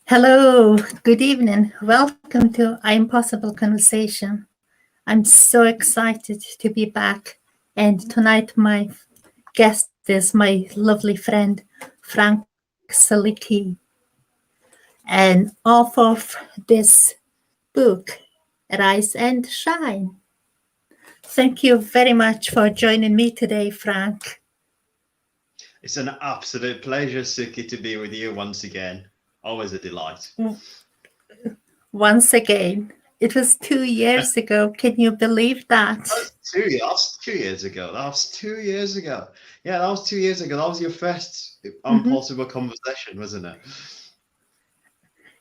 Hello, good evening. Welcome to I'mPossible conversation. I'm so excited to be back. And tonight, my guest is my lovely friend, Frank Saliki, and author of this book, Rise and Shine. Thank you very much for joining me today, Frank. It's an absolute pleasure, Suki, to be with you once again. Always a delight. Once again, it was 2 years ago. Can you believe that? That's 2 years ago. That was 2 years ago. Yeah, that was 2 years ago. That was your first Mhm. Impossible conversation, wasn't it?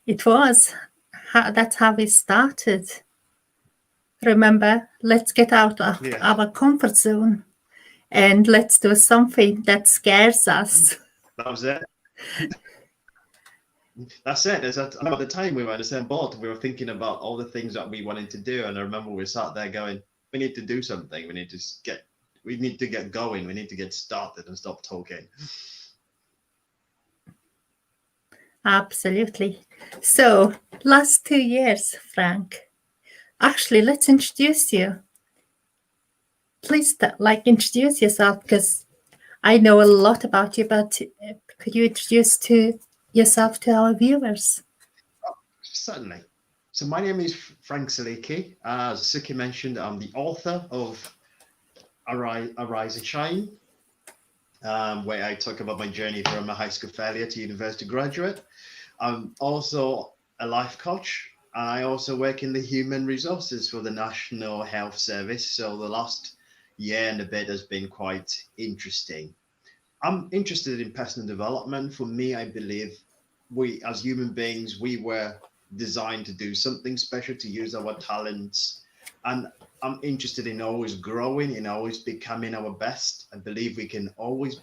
It was. That's how we started. Remember, let's get out of Yeah, our comfort zone and let's do something that scares us. that was it. That's it. I know at the time we were in the same boat. We were thinking about all the things that we wanted to do, and I remember we sat there going, "We need to do something. We need to get going. We need to get started and stop talking." Absolutely. So, last 2 years, Frank. Actually, let's introduce you. Please, introduce yourself because I know a lot about you, but could you introduce to yourself to our viewers? Certainly. So my name is Frank Saliki. As Suki mentioned, I'm the author of Arise and Shine, where I talk about my journey from a high school failure to university graduate. I'm also a life coach. I also work in the human resources for the National Health Service. So the last year and a bit has been quite interesting. I'm interested in personal development. For me, I believe we, as human beings, we were designed to do something special, to use our talents. And I'm interested in always growing, in always becoming our best. I believe we can always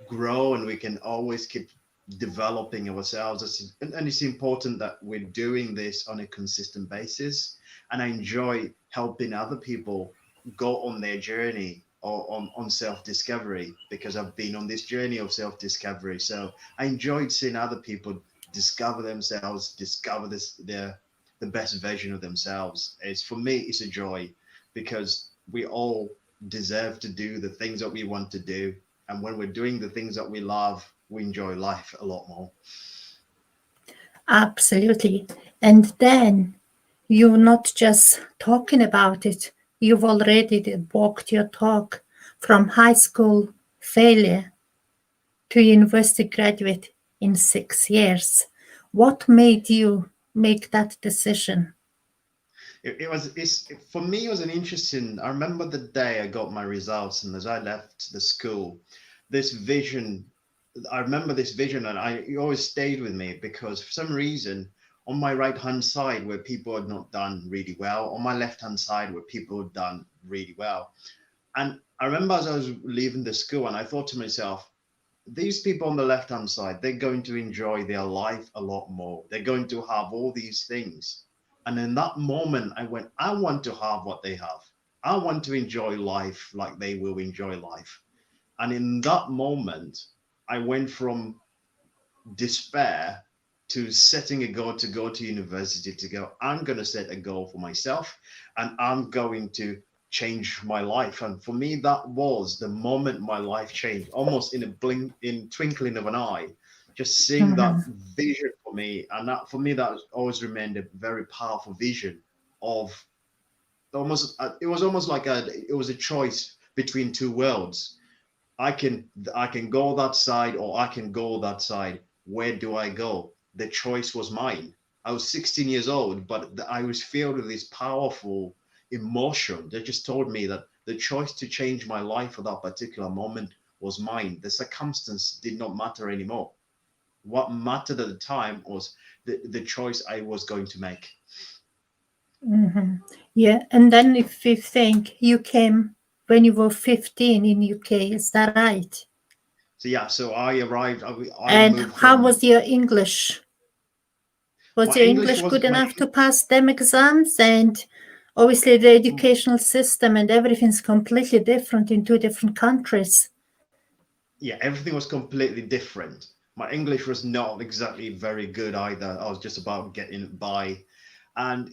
grow and we can always keep developing ourselves. And it's important that we're doing this on a consistent basis. And I enjoy helping other people go on their journey or on self-discovery because I've been on this journey of self-discovery. So I enjoyed seeing other people discover themselves, discover the best version of themselves. It's for me, it's a joy because we all deserve to do the things that we want to do. And when we're doing the things that we love, we enjoy life a lot more. Absolutely. And then you're not just talking about it, you've already walked your talk from high school failure to university graduate in 6 years. What made you make that decision? For me, it was an interesting. I remember the day I got my results, and as I left the school, this vision. I remember this vision, and it always stayed with me because for some reason, on my right hand side, where people had not done really well, on my left hand side, where people had done really well, and I remember as I was leaving the school, and I thought to myself, these people on the left hand side, they're going to enjoy their life a lot more. They're going to have all these things. And in that moment, I went, I want to have what they have. I want to enjoy life like they will enjoy life. And in that moment, I went from despair to setting a goal to go to university to go, I'm going to set a goal for myself and I'm going to change my life. And for me, that was the moment my life changed, almost in a blink, in twinkling of an eye, just seeing that Mhm. vision for me. And that for me, that has always remained a very powerful vision of it was almost like it was a choice between two worlds. I can go that side or I can go that side. Where do I go? The choice was mine. I was 16 years old, but I was filled with this powerful emotion that just told me that the choice to change my life at that particular moment was mine. The circumstance did not matter anymore. What mattered at the time was the choice I was going to make. Mhm. Yeah, and then if you think you came when you were 15 in UK, is that right? So yeah, so I arrived. I And moved how from was your English? Was my your English English was good my enough to pass them exams? And obviously, the educational system and everything's completely different in two different countries. yeah, everything was completely different. My English was not exactly very good either. I was just about getting by. And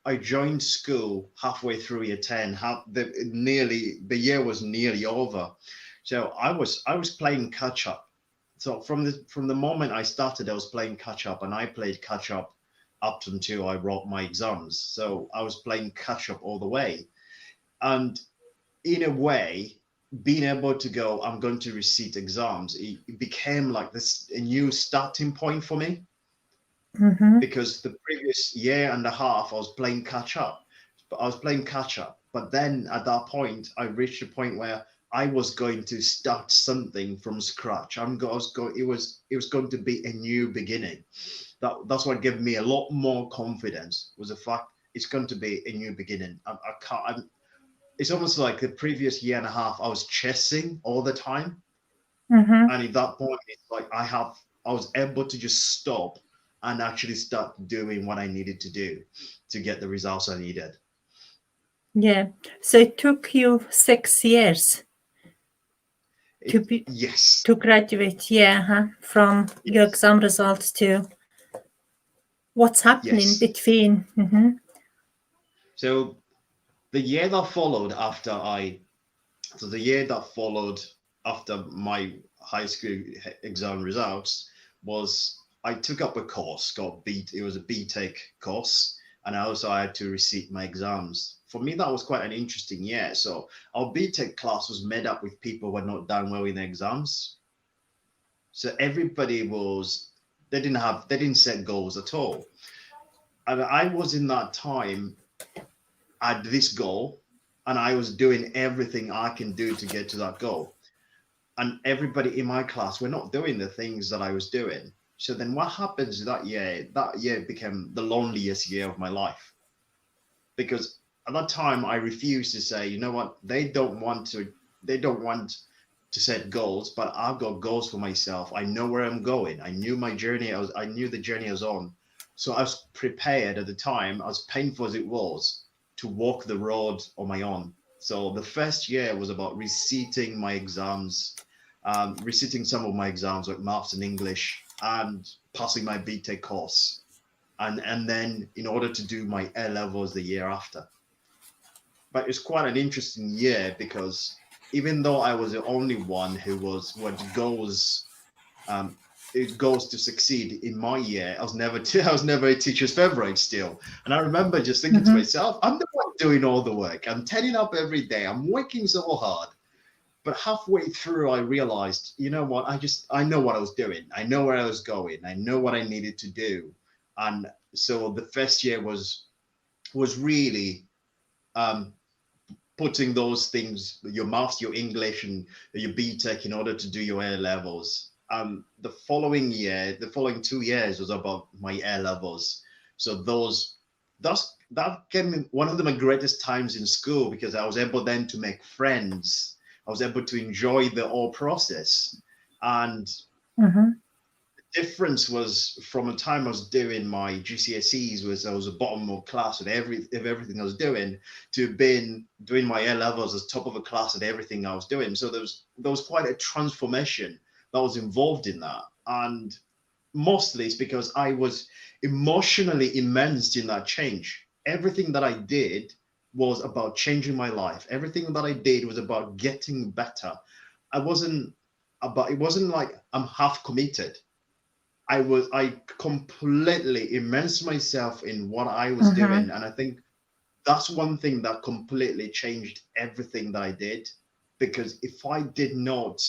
I joined school halfway through year 10. The year was nearly over. So I was playing catch up. So from the moment I started, I was playing catch up, and I played catch up up until I wrote my exams. So I was playing catch up all the way. And in a way, being able to go, I'm going to recite exams, it became like this a new starting point for me, Mm-hmm. because the previous year and a half I was playing catch up. But I was playing catch up. But then at that point, I reached a point where I was going to start something from scratch. It was going to be a new beginning. That's what gave me a lot more confidence, was the fact it's going to be a new beginning. I can't. It's almost like the previous year and a half I was chasing all the time, Mm-hmm. and at that point it's like I was able to just stop and actually start doing what I needed to do to get the results I needed. Yeah. So it took you 6 years to be Yes, to graduate, yeah, huh? From your yes, exam results to what's happening yes. between. Mm-hmm. So the year that followed after I, so the year that followed after my high school exam results was I took up a course called It was a BTEC course, and I also had to recite my exams. For me, that was quite an interesting year. So our BTEC class was made up with people who had not done well in the exams. So everybody was they didn't set goals at all. And I was in that time at this goal, and I was doing everything I can do to get to that goal. And everybody in my class were not doing the things that I was doing. So then what happens that year became the loneliest year of my life, because at that time I refused to say, you know what, they don't want to set goals, but I've got goals for myself. I know where I'm going. I knew the journey I was on. So I was prepared at the time, as painful as it was, to walk the road on my own. So the first year was about reciting my exams, reciting some of my exams like maths and English, and passing my BTEC course. And then in order to do my A levels the year after. But it's quite an interesting year, because even though I was the only one who had um, goals to succeed in my year, I was never a teacher's favorite still. And I remember just thinking to Mm-hmm. myself, I'm the one doing all the work. I'm turning up every day. I'm working so hard. But halfway through, I realized, you know what? I know what I was doing. I know where I was going. I know what I needed to do. And so the first year was really um, putting those things, your maths, your English, and your BTEC, in order to do your A levels. The following 2 years was about my A levels. So that came in one of my greatest times in school, because I was able then to make friends. I was able to enjoy the whole process. And Mm-hmm. difference was, from the time I was doing my GCSEs, was I was a bottom of class at everything I was doing, to being doing my A levels as top of a class at everything I was doing. So there was quite a transformation that was involved in that. And mostly it's because I was emotionally immersed in that change. Everything that I did was about changing my life. Everything that I did was about getting better. It wasn't like I'm half committed. I completely immersed myself in what I was Mm-hmm. doing. And I think that's one thing that completely changed everything that I did. Because if I did not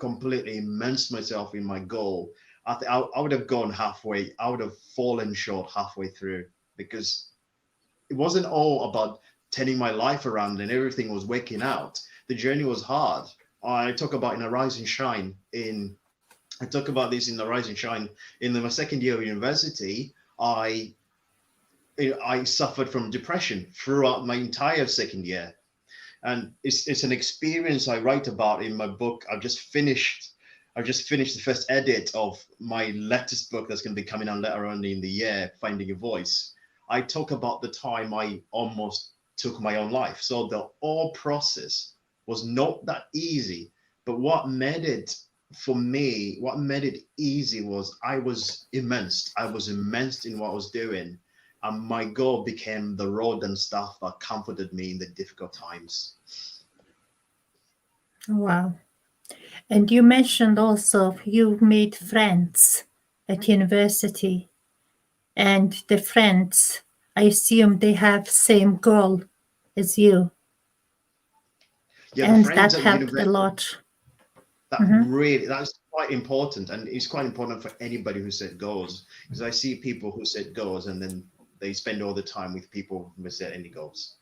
completely immerse myself in my goal, I would have gone halfway. I would have fallen short halfway through, because it wasn't all about turning my life around and everything was working out. The journey was hard. I talk about in a rise and shine in I talk about this in the Rise and Shine. In my second year of university, I suffered from depression throughout my entire second year, and it's an experience I write about in my book. I've just finished the first edit of my latest book that's going to be coming out later on in the year, Finding Your Voice. I talk about the time I almost took my own life. So the whole process was not that easy, but what made it for me, what made it easy was I was immersed. I was immersed in what I was doing. And my goal became the road and stuff that comforted me in the difficult times. Wow. And you mentioned also you made friends at university, and the friends, I assume they have same goal as you, Yeah, the and friends that at helped a university, lot. Mm-hmm. that's quite important. And it's quite important for anybody who set goals, because I see people who set goals and then they spend all the time with people who set any goals.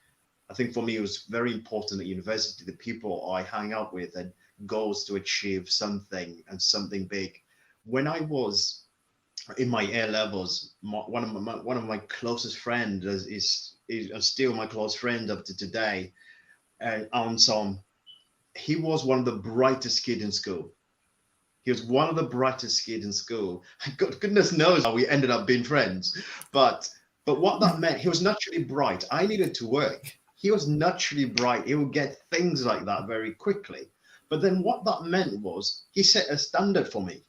I think for me, it was very important at university, the people I hang out with had goals to achieve something and something big. When I was in my A levels, one of my closest friends is still my close friend up to today. Anson, he was one of the brightest kids in school. He was one of the brightest kids in school. Goodness knows how we ended up being friends. But what that meant, he was naturally bright. I needed to work. He was naturally bright. He would get things like that very quickly. But then what that meant was he set a standard for me.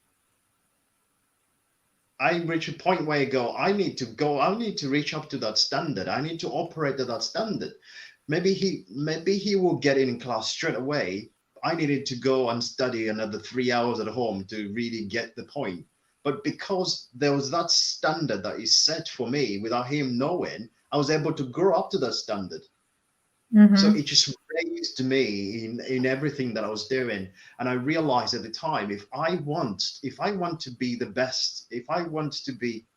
I reach a point where I go, I need to reach up to that standard. I need to operate to that standard. Maybe he will get in class straight away. I needed to go and study another 3 hours at home to really get the point. But because there was that standard that is set for me without him knowing, I was able to grow up to that standard. So Mm-hmm. it just raised me in everything that I was doing. And I realized at the time, if I want to be the best, if I want to be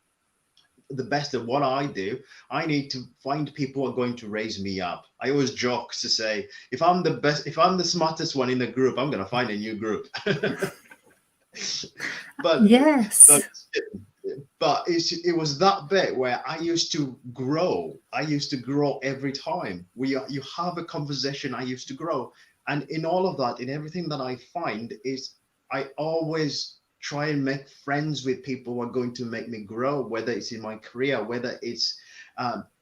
the best at what I do, I need to find people who are going to raise me up. I always joke to say, if I'm the smartest one in the group, I'm going to find a new group. but Yes. but it was that bit where I used to grow. I used to grow every time you have a conversation. I used to grow, and in all of that, in everything that I find, is I always try and make friends with people who are going to make me grow, whether it's in my career, whether it's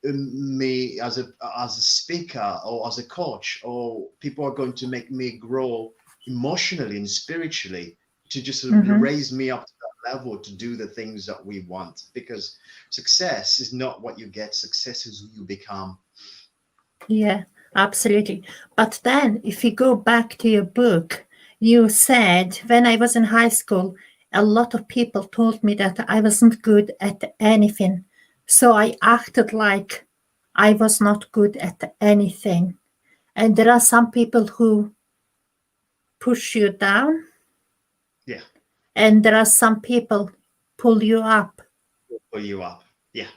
me as a speaker or as a coach, or people are going to make me grow emotionally and spiritually, to just Mm-hmm. raise me up to that level to do the things that we want. Because success is not what you get, success is who you become. Yeah, absolutely. But then, if you go back to your book, you said when I was in high school, a lot of people told me that I wasn't good at anything. So I acted like I was not good at anything. And there are some people who push you down, Yeah, and there are some people pull you up. pull you up. Yeah,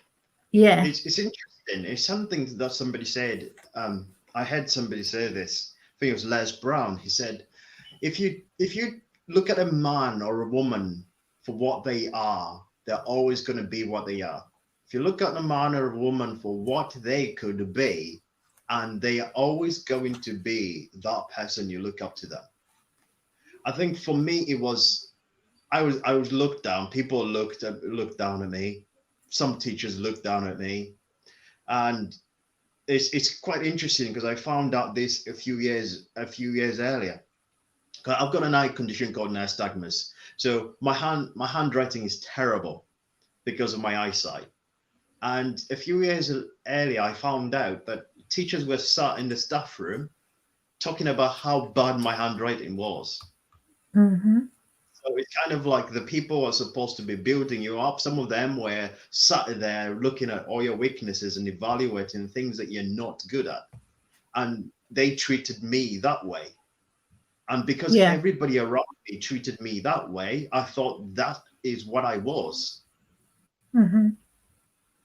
Yeah. it's interesting. It's something that somebody said. I had somebody say this. I think it was Les Brown. He said, if you look at a man or a woman for what they are, they're always going to be what they are. If you look at a man or a woman for what they could be, and they are always going to be that person, you look up to them. I think for me, it was I was looked down. People looked down at me. Some teachers looked down at me, and it's quite interesting because I found out this a few years earlier. I've got an eye condition called nystagmus. So my handwriting is terrible because of my eyesight. And a few years earlier, I found out that teachers were sat in the staff room talking about how bad my handwriting was. Mm-hmm. So it's kind of like the people are supposed to be building you up. Some of them were sat there looking at all your weaknesses and evaluating things that you're not good at. And they treated me that way. And because Yeah. everybody around me treated me that way, I thought that is what I was. Mm-hmm.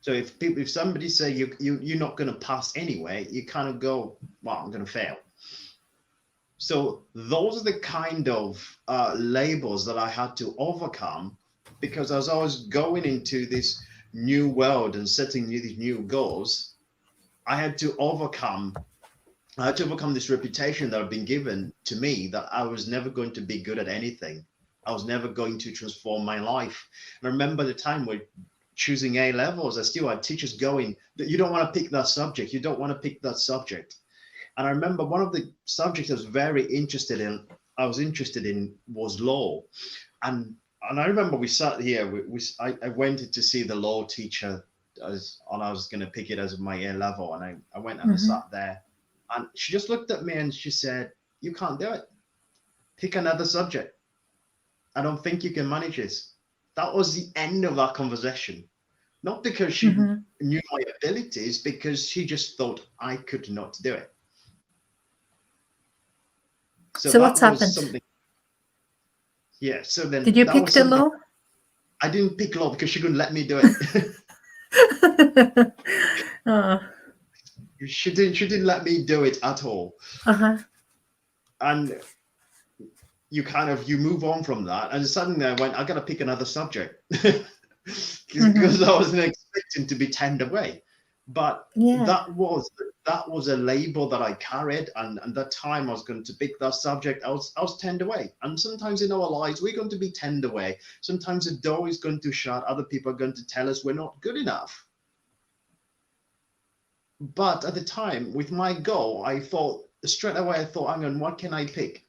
So if somebody say you're not going to pass anyway, you kind of go, well, I'm going to fail. So those are the kind of labels that I had to overcome, because as I was going into this new world and setting these new goals, I had to overcome this reputation that had been given to me that I was never going to be good at anything. I was never going to transform my life. And I remember the time when choosing A levels, I still had teachers going, that you don't want to pick that subject. You don't want to pick that subject. And I remember one of the subjects I was very interested in I was interested in was law. And I remember we sat here. I went to see the law teacher and I was going to pick it as my A level, and I went and I Mm-hmm. sat there, and she just looked at me and she said, "You can't do it. Pick another subject. I don't think you can manage this." That was the end of our conversation. Not because she Mm-hmm. knew my abilities, because she just thought I could not do it. So So that what's was happened? something. Yeah. So Did then you that pick was the something. law? I didn't pick law because she couldn't let me do it. Oh, She didn't let me do it at all. uh-huh. And you move on from that, and suddenly I went, I gotta pick another subject. Mm-hmm. Because I wasn't expecting to be turned away. But Yeah. that was a label that I carried, and that time I was going to pick that subject, I was turned away. And sometimes in our lives we're going to be turned away. Sometimes the door is going to shut, other people are going to tell us we're not good enough. But at the time, with my goal, I thought straight away, hang on, what can I pick?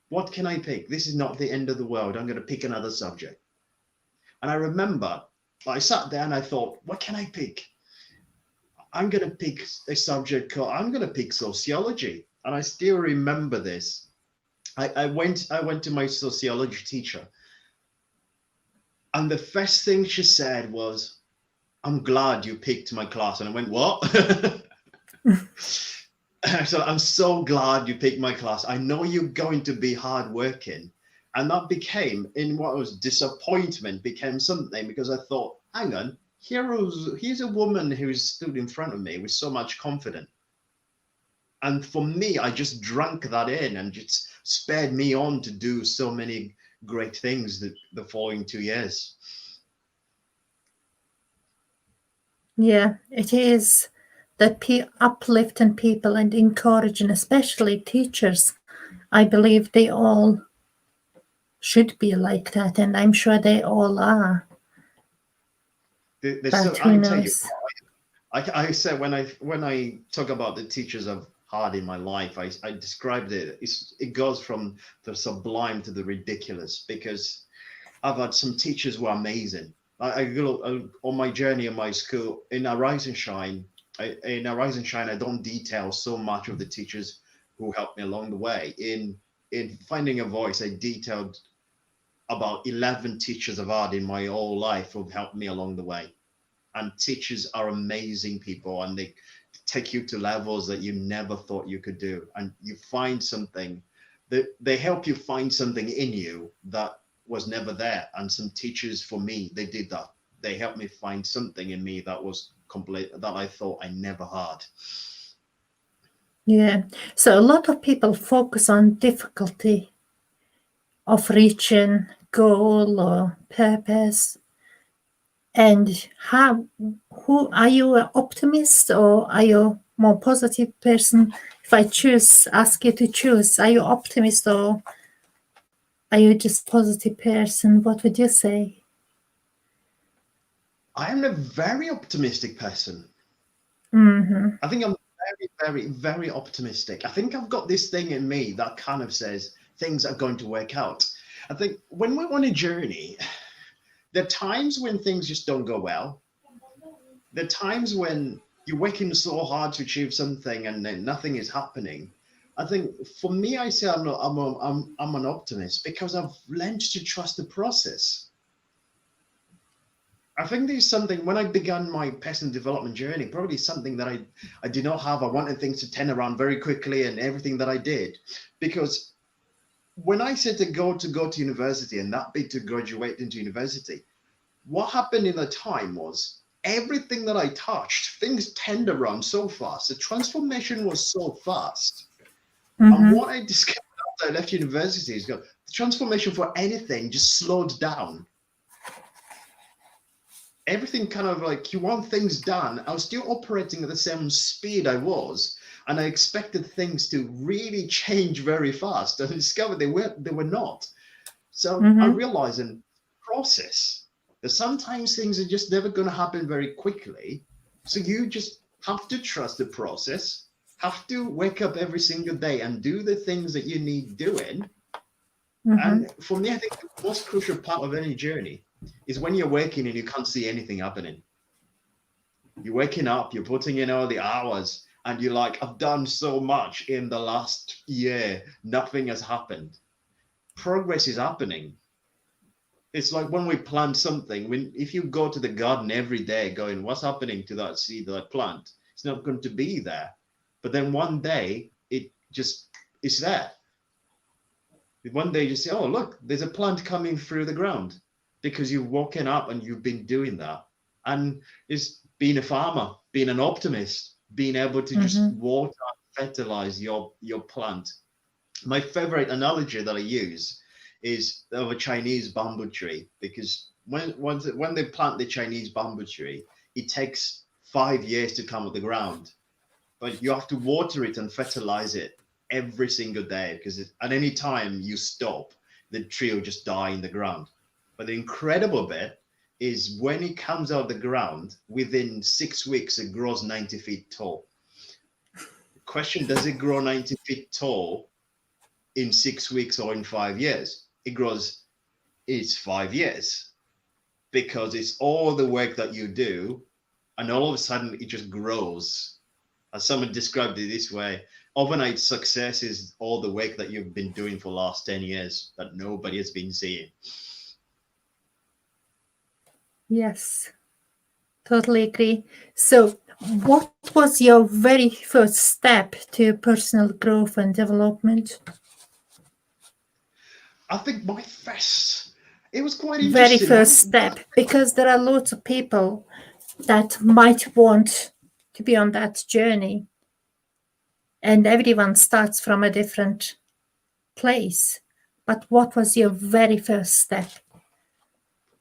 What can I pick? This is not the end of the world. I'm going to pick another subject. And I remember I sat there and I thought, what can I pick? I'm going to pick a subject called, I'm going to pick sociology. And I still remember this. I went to my sociology teacher, and the first thing she said was, "I'm glad you picked my class." And I went, "What?" So I'm so glad you picked my class. I know you're going to be hardworking. And that became, in what was disappointment, became something, because I thought, hang on, here's a woman who stood in front of me with so much confidence. And for me, I just drank that in, and just spurred me on to do so many great things the following 2 years. Yeah, it is that uplifting people and encouraging, especially teachers. I believe they all should be like that, and I'm sure they all are. There's But so, I who can tell you, knows? I said, when I talk about the teachers I've had in my life, I described it. It goes from the sublime to the ridiculous, because I've had some teachers who are amazing. I go on my journey in my school in Arise and Shine. In Arise and Shine, I don't detail so much of the teachers who helped me along the way. In Finding a Voice, I detailed about 11 teachers I've had in my whole life who've helped me along the way. And teachers are amazing people, and they take you to levels that you never thought you could do, and you find something that they help you find something in you that was never there. And some teachers, for me, they did that. They helped me find something in me that was complete, that I thought I never had. Yeah. So a lot of people focus on difficulty of reaching goal or purpose. And who are you, an optimist or are you more positive person? If I ask you to choose, are you optimist or are you just positive person? What would you say? I am a very optimistic person. Mm-hmm. I think I'm very, very, very optimistic. I think I've got this thing in me that kind of says things are going to work out. I think when we're on a journey, there are times when things just don't go well. There are times when you're working so hard to achieve something and then nothing is happening. I think for me, I say I'm an optimist because I've learned to trust the process. I think there's something, when I began my personal development journey, probably something that I did not have. I wanted things to turn around very quickly and everything that I did. Because when I said to go to university, and that bit to graduate into university, what happened in the time was everything that I touched, things turned around so fast. The transformation was so fast. And Mm-hmm. what I discovered after I left university is that the transformation for anything just slowed down. Everything kind of like, you want things done. I was still operating at the same speed I was, and I expected things to really change very fast. And I discovered they were not. So I Mm-hmm. realized in process that sometimes things are just never going to happen very quickly. So you just have to trust the process, have to wake up every single day and do the things that you need doing, Mm-hmm. And for me, I think the most crucial part of any journey is when you're waking and you can't see anything happening. You're waking up, you're putting in all the hours, and you're like, I've done so much in the last year, nothing has happened. Progress is happening. It's like when we plant something, when if you go to the garden every day going, what's happening to that seed that I plant? It's not going to be there. But then one day it just is there. One day you say, oh, look, there's a plant coming through the ground because you've woken up and you've been doing that. And it's being a farmer, being an optimist, being able to just Mm-hmm. water, fertilize your plant. My favorite analogy that I use is of a Chinese bamboo tree, because when they plant the Chinese bamboo tree, it takes 5 years to come out the ground, but you have to water it and fertilize it every single day, because at any time you stop, the tree will just die in the ground. But the incredible bit is when it comes out of the ground, within 6 weeks, it grows 90 feet tall. The question, does it grow 90 feet tall in 6 weeks or in 5 years? It grows, it's 5 years, because it's all the work that you do, and all of a sudden it just grows. As someone described it this way, overnight success is all the work that you've been doing for the last 10 years that nobody has been seeing. Yes, totally agree. So, what was your very first step to personal growth and development? I think it was quite Very interesting. first step, because there are lots of people that might want to be on that journey, and everyone starts from a different place. But what was your very first step?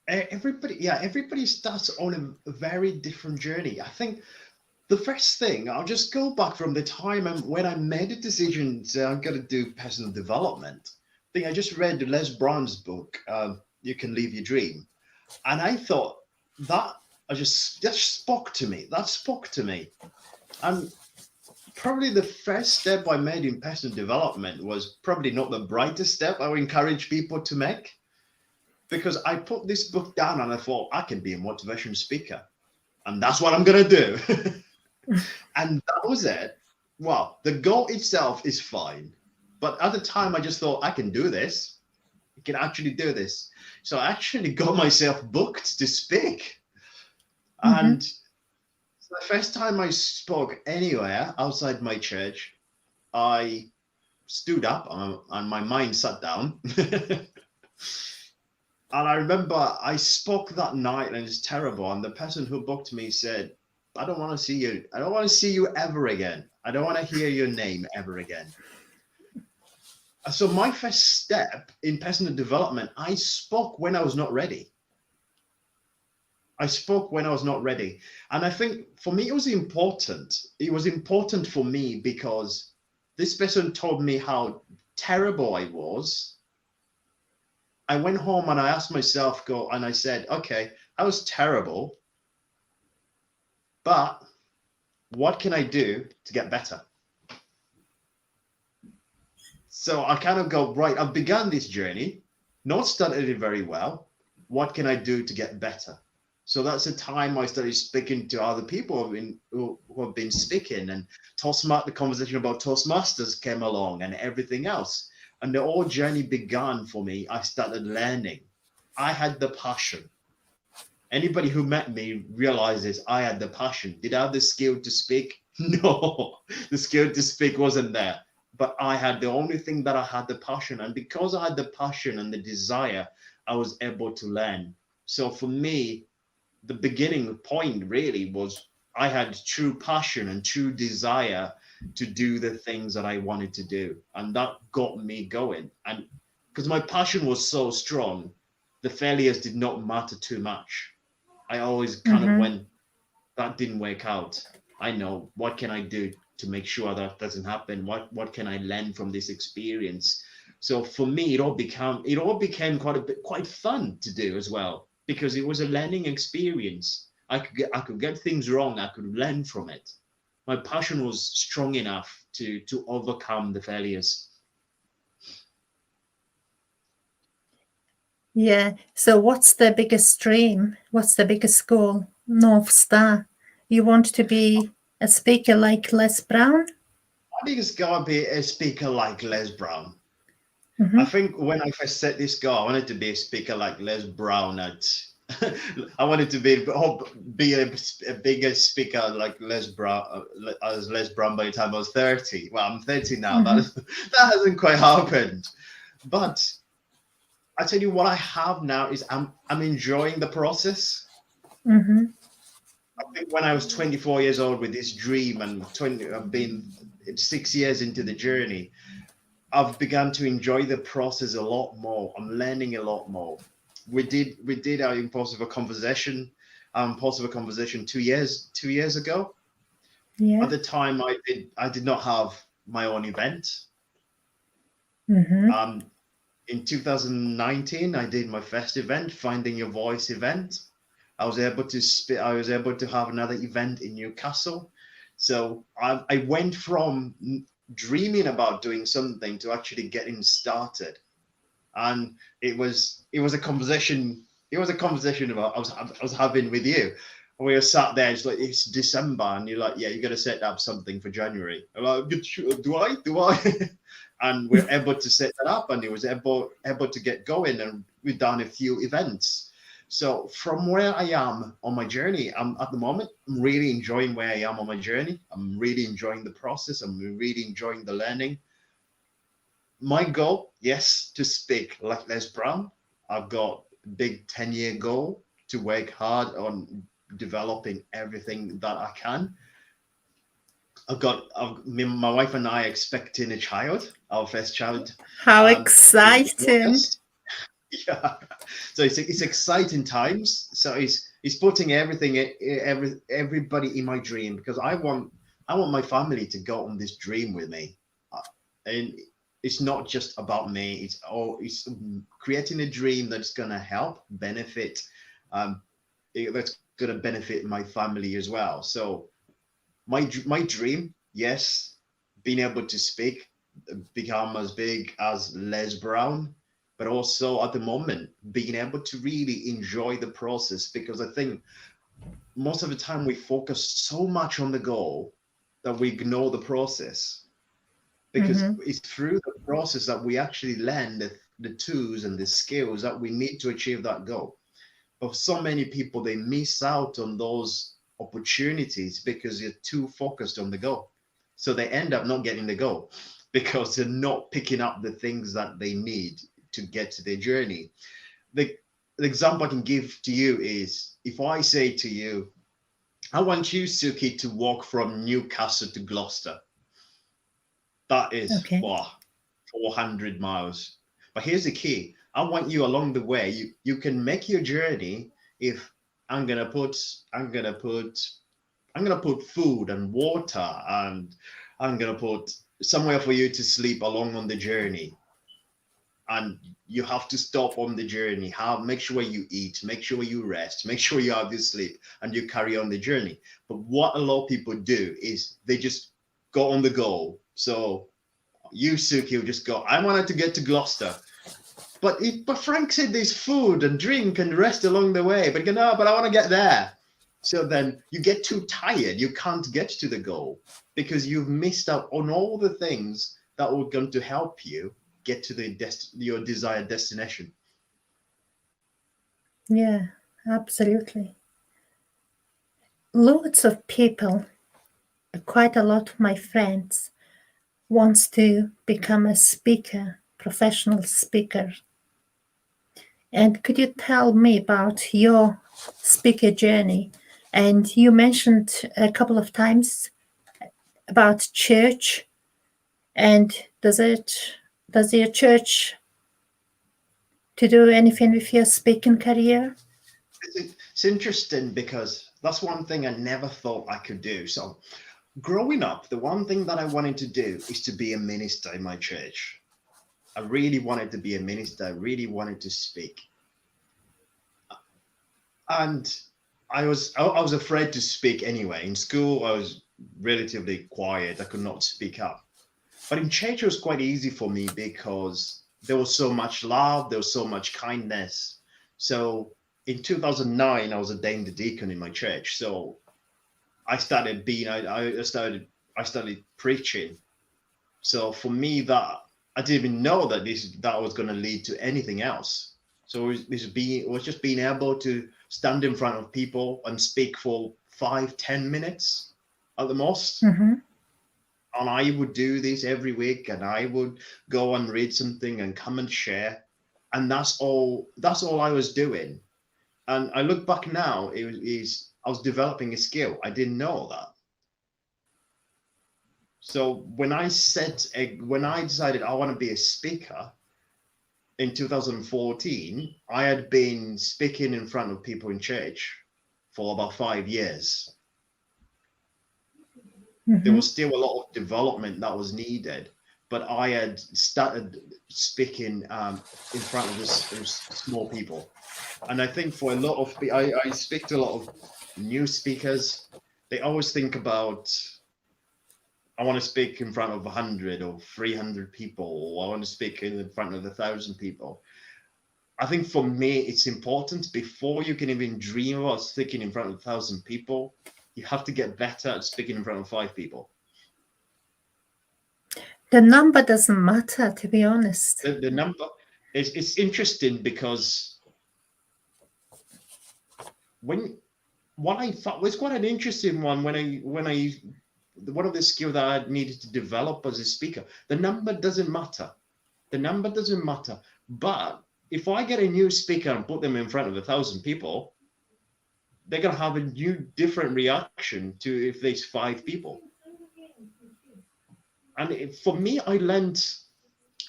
Everybody starts on a very different journey. I think the first thing, I'll just go back from the time when I made a decision to I'm going to do personal development. I think I just read Les Brown's book, You Can Live Your Dream. And I thought that that spoke to me. That spoke to me. And probably the first step I made in personal development was probably not the brightest step I would encourage people to make, because I put this book down and I thought I can be a motivational speaker. And that's what I'm going to do. And that was it. Well, the goal itself is fine. But at the time, I just thought I can do this. I can actually do this. So I actually got myself booked to speak. Mm-hmm. And the first time I spoke anywhere outside my church, I stood up and my mind sat down. And I remember I spoke that night and it's terrible. And the person who booked me said, I don't want to see you. I don't want to see you ever again. I don't want to hear your name ever again. So my first step in personal development, I spoke when I was not ready. I spoke when I was not ready. And I think for me, it was important. It was important for me because this person told me how terrible I was. I went home and I asked myself, and I said, okay, I was terrible, but what can I do to get better? So I kind of go, right, I've begun this journey, not started it very well. What can I do to get better? So that's the time I started speaking to other people who have been speaking, and the conversation about Toastmasters came along and everything else. And the whole journey began for me. I started learning. I had the passion. Anybody who met me realizes I had the passion. Did I have the skill to speak? No, the skill to speak wasn't there. But I had the only thing that I had the passion. And because I had the passion and the desire, I was able to learn. So for me, the beginning point really was I had true passion and true desire to do the things that I wanted to do. And that got me going. And because my passion was so strong, the failures did not matter too much. I always kind of went, that didn't work out. I know, what can I do to make sure that doesn't happen? What can I learn from this experience? So for me, it all became quite fun to do as well, because it was a learning experience. I could get things wrong. I could learn from it. My passion was strong enough to overcome the failures. Yeah. So what's the biggest dream? What's the biggest goal? North Star. You want to be a speaker like Les Brown? I think it's gotta be a speaker like Les Brown. I Mm-hmm. think when I first set this goal, I wanted to be a speaker like Les Brown. I wanted to be a bigger speaker like Les Brown as Les Brown by the time I was 30. Well, I'm 30 now. Mm-hmm. That hasn't quite happened. But I tell you what I have now is I'm enjoying the process. Mm-hmm. I think when I was 24 years old with this dream and 20, I've been 6 years into the journey, I've begun to enjoy the process a lot more. I'm learning a lot more. We did our impossible conversation 2 years ago. Yeah. At the time, I did not have my own event. Mm-hmm. Um, in 2019, I did my first event, Finding Your Voice event. I was able to have another event in Newcastle. So I went from dreaming about doing something to actually getting started. And it was a conversation. It was a conversation about I was having with you. And we were sat there. It's like it's December, and you're like, yeah, you got to set up something for January. I'm like, do I? Do I? And we're able to set that up, and it was able to get going, and we've done a few events. So from where I am on my journey, I'm at the moment, I'm really enjoying where I am on my journey. I'm really enjoying the process. I'm really enjoying the learning. My goal, yes, to speak like Les Brown. I've got a big 10-year goal to work hard on developing everything that I can. My wife and I are expecting a child, our first child, How in exciting. August. Yeah, so it's exciting times. So it's putting everybody in my dream because I want my family to go on this dream with me. And it's not just about me. It's creating a dream that's gonna help benefit, um, that's gonna benefit my family as well. So my dream, yes, being able to speak, become as big as Les Brown, but also at the moment being able to really enjoy the process because I think most of the time we focus so much on the goal that we ignore the process because Mm-hmm. it's through the process that we actually learn the tools and the skills that we need to achieve that goal. But so many people they miss out on those opportunities because they're too focused on the goal. So they end up not getting the goal because they're not picking up the things that they need to get to their journey. The, the example I can give to you is if I say to you, I want you, Suki, to walk from Newcastle to Gloucester. That is Okay. 400 miles. But here's the key. I want you along the way. You can make your journey if I'm gonna put I'm gonna put I'm gonna put food and water and I'm gonna put somewhere for you to sleep along on the journey. And you have to stop on the journey. Make sure you eat, make sure you rest, make sure you have your sleep, and you carry on the journey. But what a lot of people do is they just go on the go. So you, Suki, will just go, I wanted to get to Gloucester. But Frank said there's food and drink and rest along the way. But you know, but I want to get there. So then you get too tired. You can't get to the goal because you've missed out on all the things that were going to help you get to your desired destination. Yeah, absolutely. Loads of people, quite a lot of my friends, wants to become a speaker, professional speaker. And could you tell me about your speaker journey? And you mentioned a couple of times about church. And does your church to do anything with your speaking career? It's interesting because that's one thing I never thought I could do. So growing up, the one thing that I wanted to do is to be a minister in my church. I really wanted to be a minister. I really wanted to speak. And I was afraid to speak anyway. In school, I was relatively quiet. I could not speak up. But in church, it was quite easy for me because there was so much love, there was so much kindness. So in 2009, I was ordained a deacon in my church. So I started being, I started preaching. So for me, that I didn't even know that that was going to lead to anything else. So it was just being able to stand in front of people and speak for 5-10 minutes at the most. Mm-hmm. And I would do this every week, and I would go and read something and come and share. And that's all I was doing. And I look back now, I was developing a skill. I didn't know that. So when I decided I want to be a speaker in 2014, I had been speaking in front of people in church for about 5 years. Mm-hmm. There was still a lot of development that was needed, but I had started speaking in front of this small people. And I think for a lot of I speak to a lot of new speakers. They always think about, I want to speak in front of 100 or 300 people, or I want to speak in front of 1,000 people. I think for me, it's important, before you can even dream about speaking in front of 1,000 people, you have to get better at speaking in front of 5 people. The number doesn't matter, to be honest. The number it's interesting, because what I thought was quite an interesting one when I one of the skills that I needed to develop as a speaker. The number doesn't matter. The number doesn't matter. But if I get a new speaker and put them in front of 1,000 people, they're gonna have a new, different reaction to if there's 5 people. And for me, I learned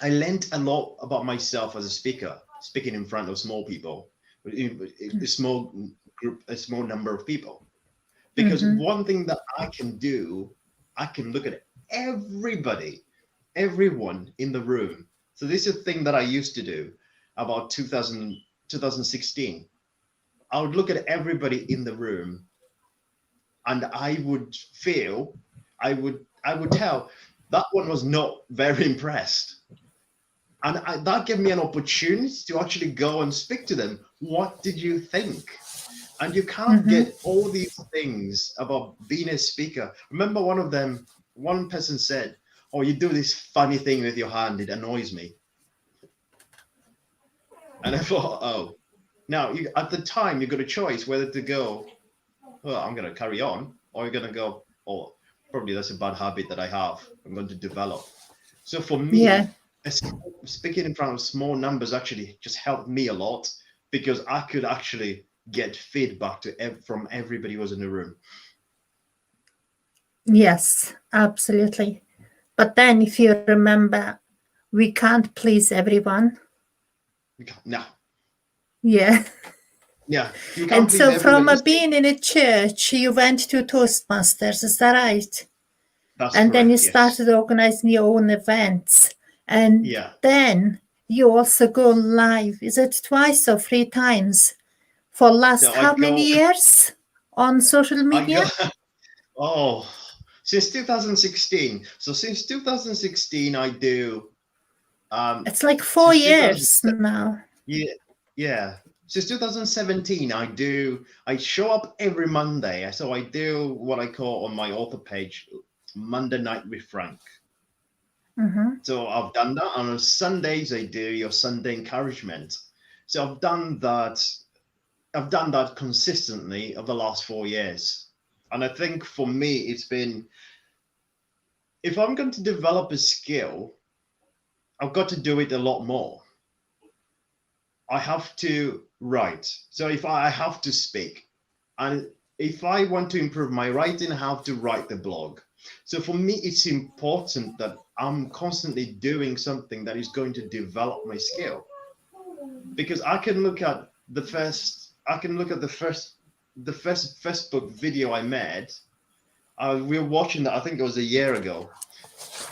a lot about myself as a speaker, speaking in front of small people, a small group, a small number of people. Because one thing that I can do, I can look at everyone in the room. So this is a thing that I used to do about 2016. I would look at everybody in the room, and I would tell that one was not very impressed. And that gave me an opportunity to actually go and speak to them. What did you think? And you can't get all these things about being a speaker. Remember, one person said, "Oh, you do this funny thing with your hand, it annoys me." And I thought, oh, now at the time, you got a choice whether to go, "Oh, I'm going to carry on," or you're going to go, "Oh, probably that's a bad habit that I have. I'm going to develop." So for me, speaking in front of small numbers actually just helped me a lot, because I could actually get feedback from everybody who was in the room. Yes, absolutely. But then, if you remember, we can't please everyone. No. Yeah. Yeah. You can't And please so from everybody. being in a church, you went to Toastmasters, is that right? That's and correct, then you yes. started organizing your own events. And then you also go live. Is it twice or 3 times for last how many years on social media? Since 2016. So since 2016, I do. It's like 4 years now. Yeah. Since 2017, I show up every Monday. So I do what I call on my author page, Monday Night with Frank. So I've done that. And on Sundays, I do your Sunday encouragement. So I've done that consistently over the last 4 years. And I think for me, it's been, if I'm going to develop a skill, I've got to do it a lot more. I have to write. So if I have to speak, and if I want to improve my writing, I have to write the blog. So for me, it's important that I'm constantly doing something that is going to develop my skill. Because I can look at the first Facebook video I made. We were watching that, I think it was a year ago.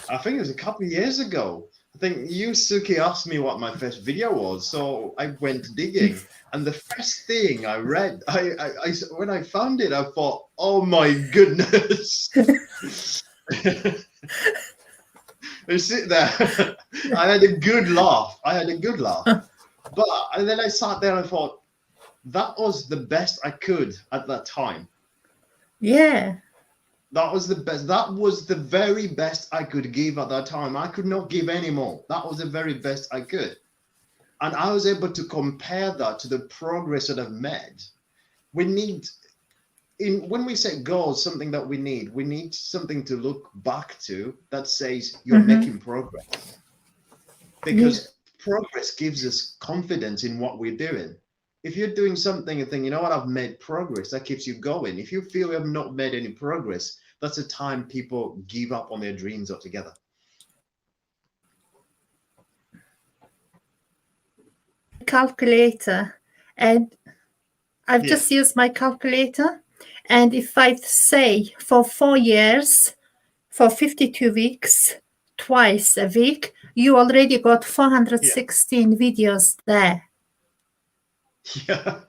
I think it was a couple of years ago. I think you, Suki, asked me what my first video was, so I went digging, and the first thing I read, when I found it, I thought, "Oh my goodness!" I sit there, I had a good laugh. But and then I sat there and I thought, that was the best I could at that time. Yeah. That was the best. That was the very best I could give at that time. I could not give any more. That was the very best I could. And I was able to compare that to the progress that I've made. We need, when we set goals, something that we need something to look back to that says you're making progress. Because progress gives us confidence in what we're doing. If you're doing something and think, you know what, I've made progress, that keeps you going. If you feel you have not made any progress, that's the time people give up on their dreams altogether. Calculator, and I've just used my calculator, and if I say for 4 years, for 52 weeks, twice a week, you already got 416 videos there. Yeah.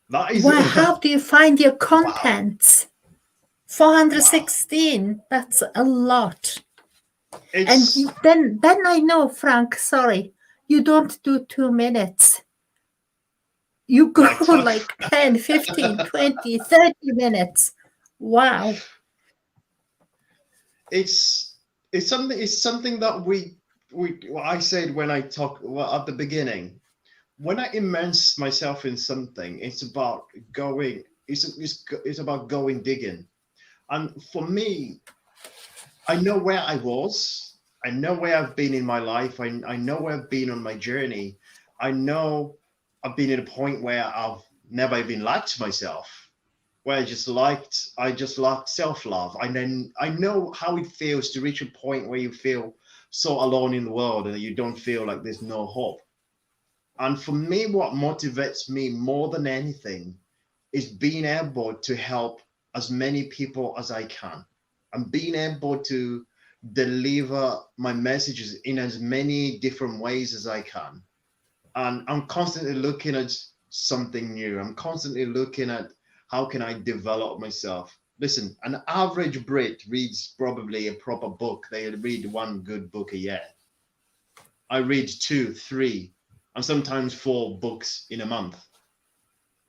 That is, well, how do you find your content? Wow. 416, wow. That's a lot. It's... And then I know, Frank, sorry, you don't do 2 minutes. You go like 10, 15, 20, 30 minutes. Wow. It's something that I said when I talk at the beginning, when I immerse myself in something, it's about going, it's about going digging. And for me, I know where I was, I know where I've been in my life, I know where I've been on my journey. I know I've been at a point where I've never even liked myself, where I just lacked self-love. I know how it feels to reach a point where you feel so alone in the world and you don't feel like there's no hope. And for me, what motivates me more than anything is being able to help as many people as I can, and being able to deliver my messages in as many different ways as I can. And I'm constantly looking at something new. I'm constantly looking at how can I develop myself. Listen, an average Brit reads probably a proper book. They read 1 good book a year. I read 2, 3, and sometimes 4 books in a month,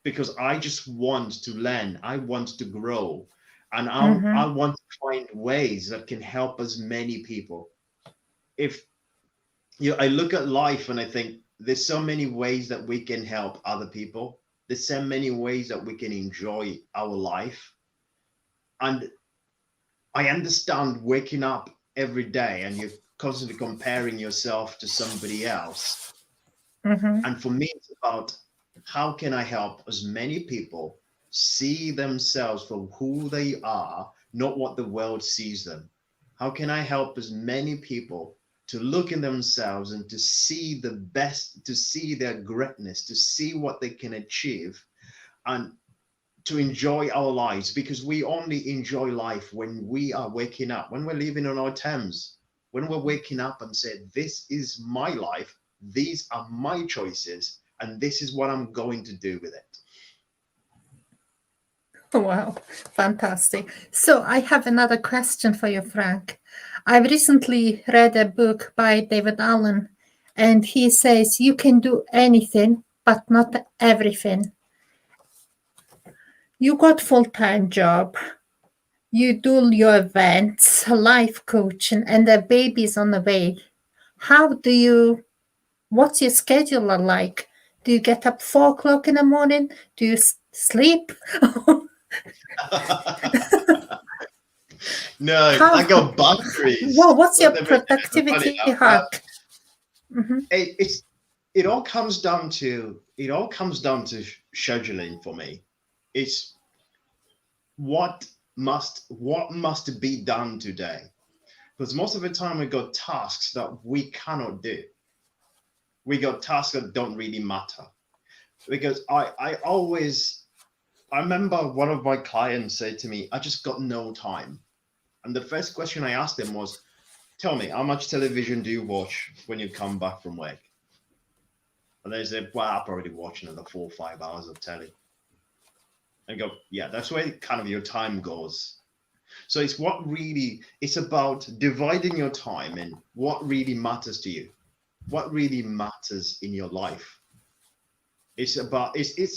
because I just want to learn. I want to grow, and I want to find ways that can help as many people. If I look at life and I think there's so many ways that we can help other people. There's so many ways that we can enjoy our life. And I understand waking up every day and you're constantly comparing yourself to somebody else. And for me, it's about how can I help as many people see themselves for who they are, not what the world sees them. How can I help as many people to look in themselves and to see the best, to see their greatness, to see what they can achieve, and to enjoy our lives, because we only enjoy life when we are waking up, when we're living on our terms, when we're waking up and say, this is my life, these are my choices, and this is what I'm going to do with it. Wow, fantastic. So I have another question for you, Frank. I've recently read a book by David Allen, and he says you can do anything, but not everything. You got full-time job, you do your events, life coaching, and the baby's on the way. What's your schedule like? Do you get up 4 o'clock in the morning? Do you sleep? No, I got boundaries. Well, what's your productivity hack? It all comes down to scheduling for me. It's what must be done today, because most of the time we got tasks that we cannot do. We got tasks that don't really matter, because I remember one of my clients said to me, I just got no time. And the first question I asked him was, tell me, how much television do you watch when you come back from work? And they said, well, I'm already watching another 4 or 5 hours of telly. And I go, yeah, that's where kind of your time goes. So it's about dividing your time in what really matters to you, what really matters in your life. It's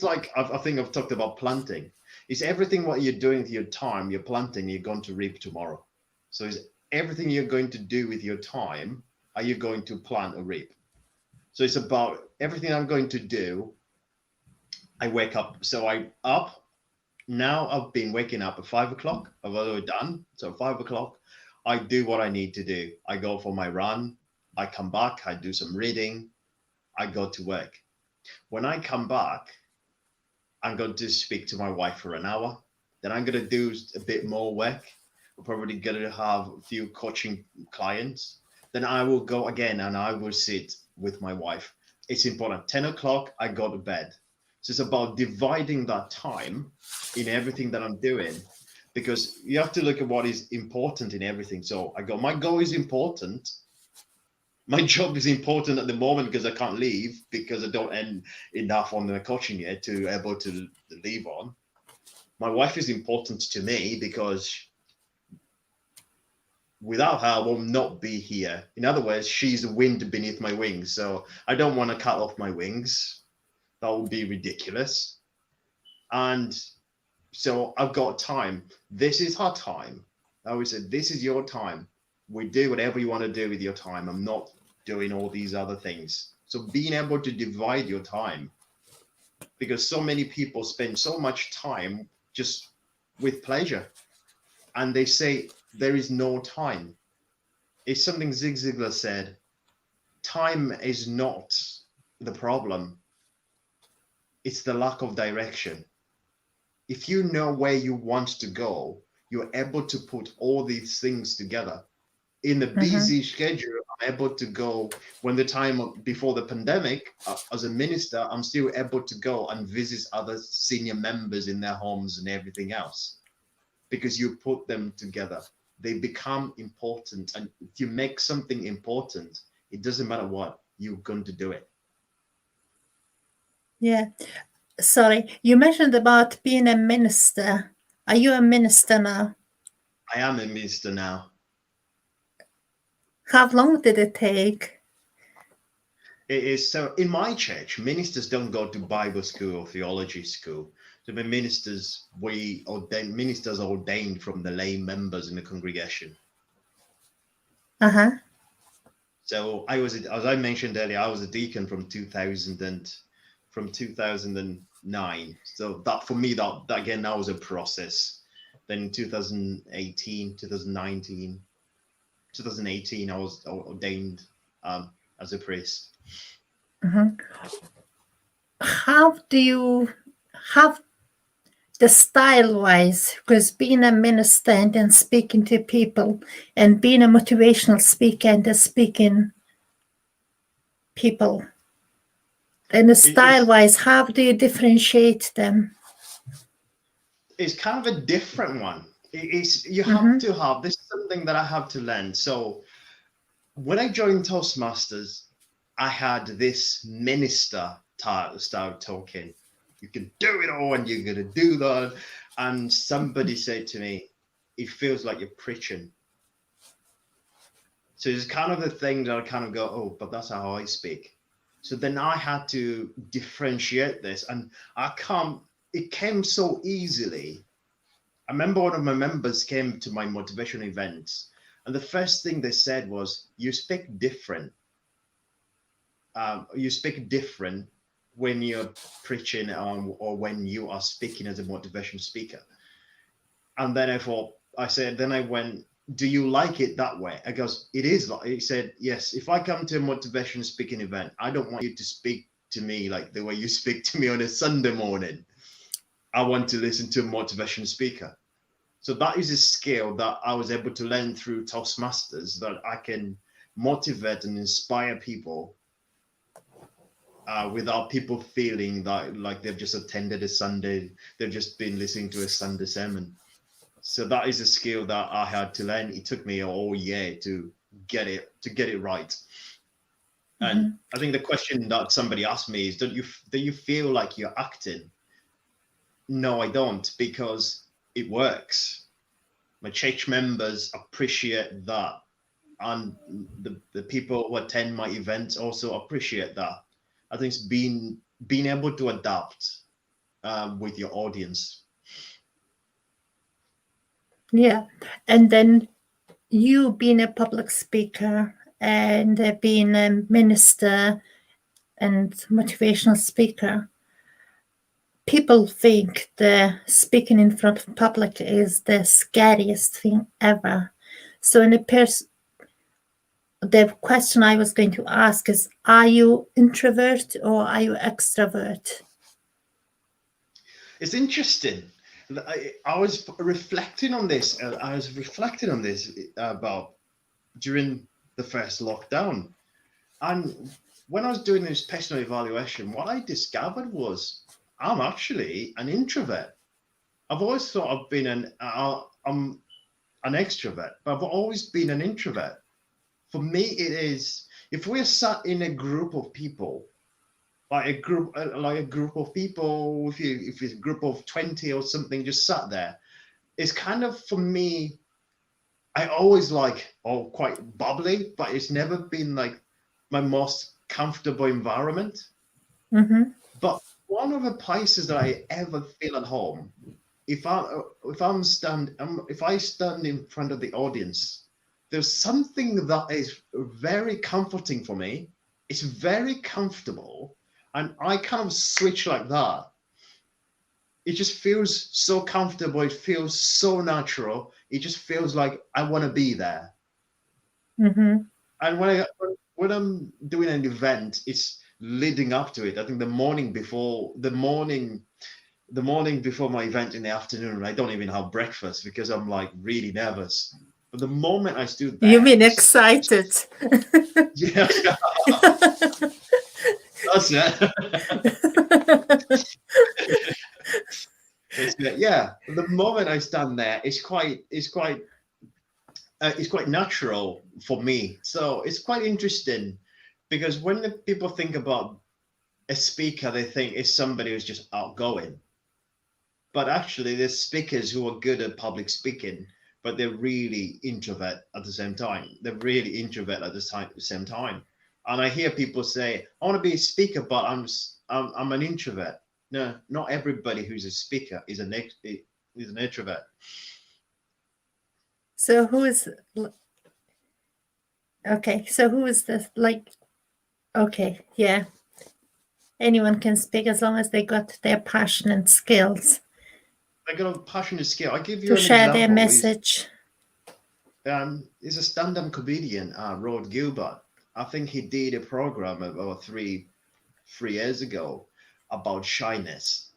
like I think I've talked about planting. It's everything what you're doing with your time, you're planting, you're going to reap tomorrow. So it's everything you're going to do with your time, are you going to plant or reap? So it's about everything I'm going to do. I wake up. So now I've been waking up at 5 o'clock. I've already done. So 5 o'clock, I do what I need to do. I go for my run. I come back. I do some reading. I go to work. When I come back, I'm going to speak to my wife for an hour. Then I'm going to do a bit more work. We're probably going to have a few coaching clients. Then I will go again and I will sit with my wife. It's important. 10 o'clock, I go to bed. So it's about dividing that time in everything that I'm doing, because you have to look at what is important in everything. So I go, my goal is important. My job is important at the moment because I can't leave because I don't earn enough on the coaching yet to able to leave on. My wife is important to me because without her, I will not be here. In other words, she's the wind beneath my wings. So I don't want to cut off my wings. That would be ridiculous. And so I've got time. This is her time. I always said, this is your time. We do whatever you want to do with your time. I'm not doing all these other things. So being able to divide your time, because so many people spend so much time just with pleasure, and they say there is no time. It's something Zig Ziglar said, time is not the problem. It's the lack of direction. If you know where you want to go, you're able to put all these things together. In a busy schedule, I'm able to go when the time before the pandemic, as a minister, I'm still able to go and visit other senior members in their homes and everything else, because you put them together. They become important. And if you make something important, it doesn't matter what, you're going to do it. Yeah. Sorry, you mentioned about being a minister. Are you a minister now? I am a minister now. How long did it take? It is so in my church, ministers don't go to Bible school or theology school. So the ministers, ministers are ordained from the lay members in the congregation. So I was, as I mentioned earlier, I was a deacon from 2009. So that for me, that again, that was a process. Then in 2018, 2019, 2018, I was ordained as a priest. How do you have the style-wise, because being a minister and then speaking to people and being a motivational speaker and then speaking people, and the style-wise, how do you differentiate them? It's kind of a different one. You have to have, this is something that I have to learn. So when I joined Toastmasters, I had this minister style talking. You can do it all and you're going to do that. And somebody said to me, it feels like you're preaching. So it's kind of the thing that I kind of go, oh, but that's how I speak. So then I had to differentiate this, and it came so easily. I remember one of my members came to my motivational events, and the first thing they said was, you speak different. You speak different when you're preaching or when you are speaking as a motivational speaker. And then then I went, do you like it that way? I goes, it is. He said, yes, if I come to a motivational speaking event, I don't want you to speak to me like the way you speak to me on a Sunday morning. I want to listen to a motivational speaker. So that is a skill that I was able to learn through Toastmasters, that I can motivate and inspire people without people feeling that like they've just attended a Sunday, they've just been listening to a Sunday sermon. So that is a skill that I had to learn. It took me all year to get it right. And I think the question that somebody asked me is, do you feel like you're acting? No, I don't, because it works. My church members appreciate that, and the people who attend my events also appreciate that. I think it's being able to adapt with your audience. Yeah. And then you being a public speaker and being a minister and motivational speaker, people think the speaking in front of public is the scariest thing ever. So the question I was going to ask is, are you introvert or are you extrovert? It's interesting. I was reflecting on this. About during the first lockdown, and when I was doing this personal evaluation, what I discovered was I'm actually an introvert. I've always thought I'm an extrovert, but I've always been an introvert. For me, it is, if we're sat in a group of people, like a group of people, if it's a group of 20 or something, just sat there, it's kind of, for me, I always quite bubbly, but it's never been like my most comfortable environment. Mm-hmm. But one of the places that I ever feel at home, if I stand in front of the audience, there's something that is very comforting for me. It's very comfortable, and I kind of switch like that. It just feels so comfortable. It feels so natural. It just feels like I want to be there. Mm-hmm. And when I'm doing an event, it's leading up to it. I think the morning before my event in the afternoon, I don't even have breakfast because I'm like really nervous. But the moment I stood there, You mean excited? yeah, that's it. Yeah, the moment I stand there, it's quite natural for me. So it's quite interesting because when the people think about a speaker, they think it's somebody who's just outgoing. But actually, there's speakers who are good at public speaking, but they're really introvert at the same time. They're really introvert at the same time. And I hear people say, "I want to be a speaker, but I'm an introvert." No, not everybody who's a speaker is an introvert. So who is okay? So who is this? Okay, yeah. Anyone can speak as long as they got their passion and skills I got a passionate skill. I give you to an share their example. message. Is a stand-up comedian, Rod Gilbert. I think he did a program about 3 years ago about shyness.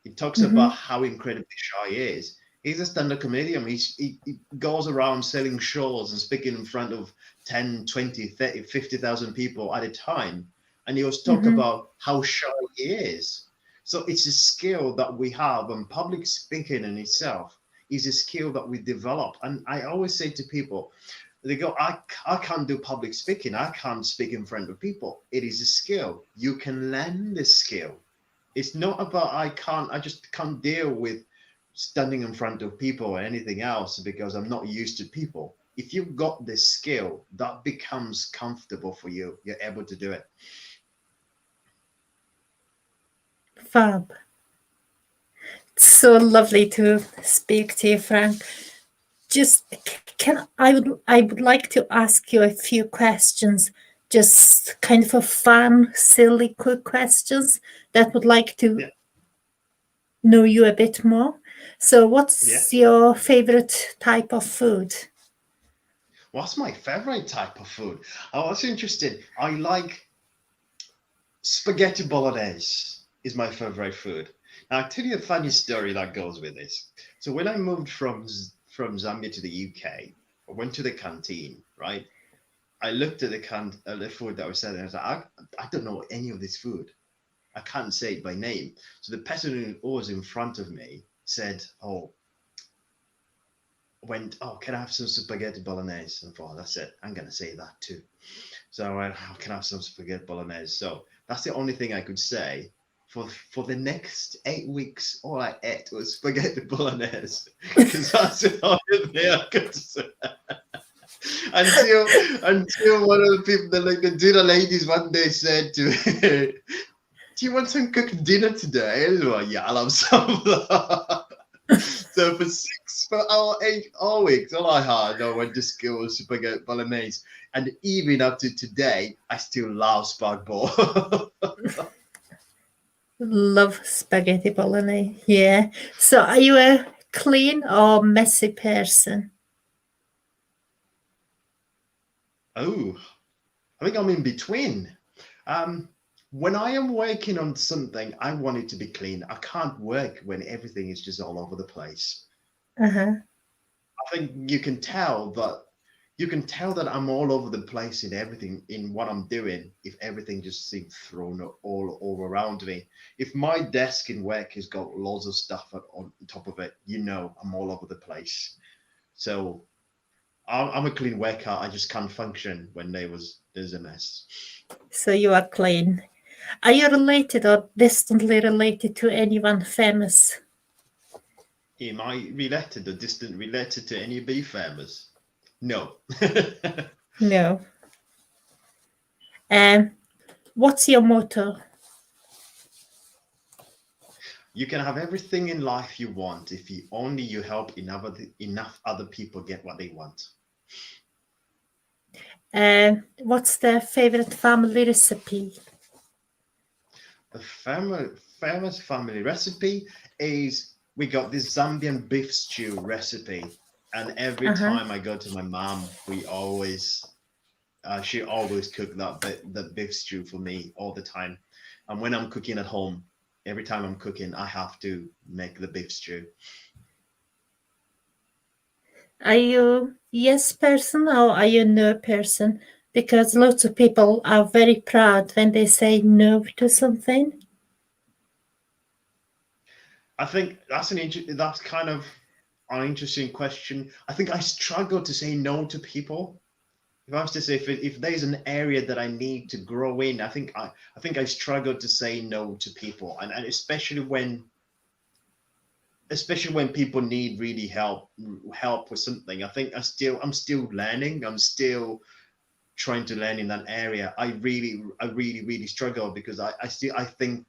He talks about how incredibly shy he is. He's a stand-up comedian. He goes around selling shows and speaking in front of 10, 20, 30, 50,000 people at a time. And he was talk about how shy he is. So it's a skill that we have, and public speaking in itself is a skill that we develop. And I always say to people, they go, I can't do public speaking. I can't speak in front of people. It is a skill. You can learn this skill. It's not about I just can't deal with standing in front of people or anything else because I'm not used to people. If you've got this skill, that becomes comfortable for you. You're able to do it. Fab. So lovely to speak to you, Frank. Just I would like to ask you a few questions, just kind of a fun, silly, quick questions that would like to know you a bit more. So what's your favorite type of food? What's my favorite type of food? Oh, that's interesting. I like spaghetti bolognese is my favorite food. Now, I'll tell you a funny story that goes with this. So when I moved from Zambia to the UK, I went to the canteen, right? I looked at the food that was selling. I was like, I don't know any of this food. I can't say it by name. So the person who was in front of me said, "Oh, can I have some spaghetti bolognese?" And I thought, that's it. I'm gonna say that too. So I went, "Can I have some spaghetti bolognese?" So that's the only thing I could say. for the next 8 weeks, all I ate was spaghetti bolognese because that's the only thing I could say. Until one of the people, the dinner ladies, one day said to me, "Do you want some cooked dinner today?" I was like, "Yeah, I'll have some of that." So for our 8 weeks, all I had, I went to school was spaghetti bolognese, and even up to today, I still love spag bol. Love spaghetti bolognese. Yeah. So are you a clean or messy person? Oh, I think I'm in between. Um, when I am working on something, I want it to be clean. I can't work when everything is just all over the place. Uh-huh. I think you can tell that I'm all over the place in everything in what I'm doing if everything just seems thrown all around me. If my desk in work has got loads of stuff on top of it, I'm all over the place. So I'm a clean worker. I just can't function when there's a mess. So you are clean. Are you related or distantly related to anyone famous? Am I related or distant related to any bee farmers? No. No. And what's your motto? You can have everything in life you want if you help enough other people get what they want. And what's the favorite family recipe? The famous family recipe is we got this Zambian beef stew recipe, and every Uh-huh. time I go to my mom, she always cook that beef stew for me all the time. And when I'm cooking at home, every time I'm cooking, I have to make the beef stew. Are you yes person or are you no person? Because lots of people are very proud when they say no to something. I think that's kind of an interesting question. I think I struggle to say no to people. If I was to say if there's an area that I need to grow in, I think I struggle to say no to people, and especially when people need really help with something. I think I'm still learning. I'm still trying to learn in that area. I really struggle because I think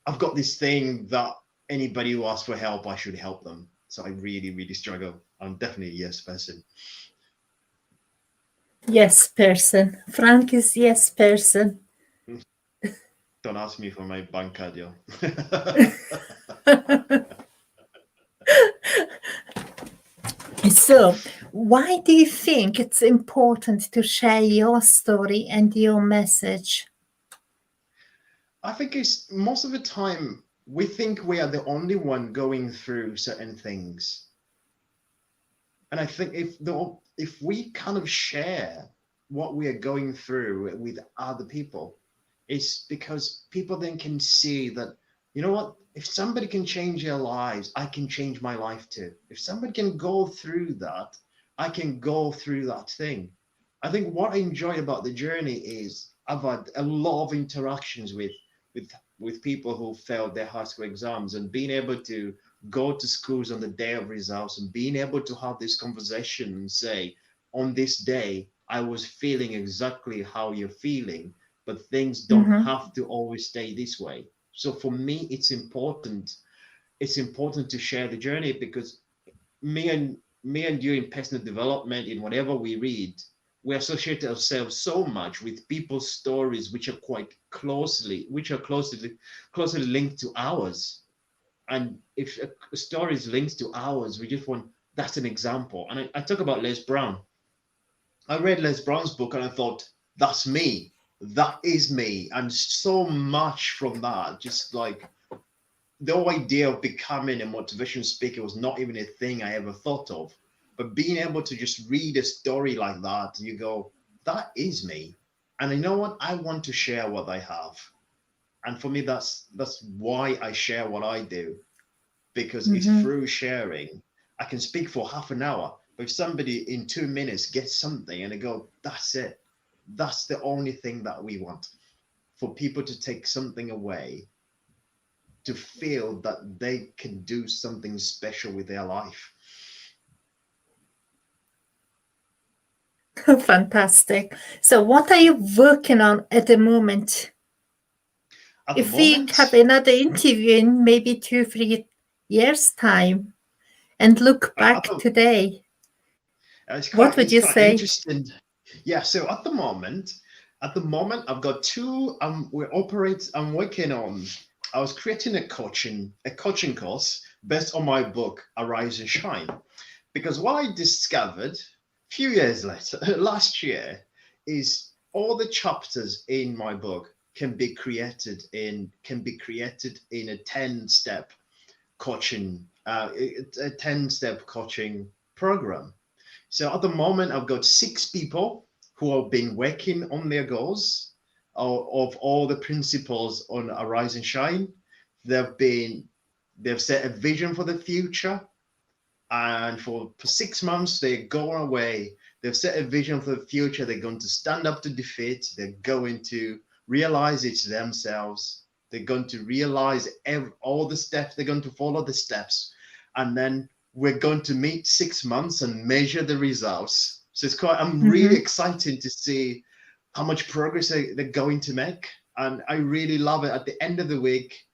I've got this thing that anybody who asks for help, I should help them. So I really struggle. I'm definitely a yes person. Yes person. Frank is yes person. Don't ask me for my bank card, yo. So, why do you think it's important to share your story and your message? I think it's most of the time we think we are the only one going through certain things. And I think if we kind of share what we are going through with other people, it's because people then can see that, you know what, if somebody can change their lives, I can change my life too. If somebody can go through that, I can go through that thing. I think what I enjoy about the journey is I've had a lot of interactions with with people who failed their high school exams, and being able to go to schools on the day of results and being able to have this conversation and say, on this day, I was feeling exactly how you're feeling, but things don't Mhm. have to always stay this way. So for me, it's important. It's important to share the journey because me and you in personal development, in whatever we read, we associate ourselves so much with people's stories which are closely linked to ours. And if a story is linked to ours, we just want that's an example. And I talk about Les Brown. I read Les Brown's book and I thought, that's me. That is me. And so much from that, just like the whole idea of becoming a motivational speaker was not even a thing I ever thought of. But being able to just read a story like that, you go, that is me. And you know what? I want to share what I have. And for me, that's why I share what I do, because it's Mhm. through sharing. I can speak for half an hour, but if somebody in 2 minutes gets something and they go, that's it. That's the only thing that we want, for people to take something away. to feel that they can do something special with their life. Fantastic. So what are you working on at the moment? At the If we moment, have another interview in maybe 2-3 years time and look at back the, today, it's what quite would it's you quite say? interesting. Yeah. So at the moment, I've got two. I'm working on. I was creating a coaching course based on my book Arise and Shine, because what I discovered a few years later, last year, is all the chapters in my book can be created in a 10-step coaching a 10-step coaching program. So at the moment, I've got 6 people who have been working on their goals of all the principles on Arise and Shine. They've set a vision for the future, and for 6 months they're going away. They've set a vision for the future. They're going to stand up to defeat. They're going to realize it's themselves. They're going to realize all the steps. They're going to follow the steps, and then we're going to meet 6 months and measure the results. So I'm really Mm-hmm. excited to see how much progress they're going to make, and I really love it. At the end of the week,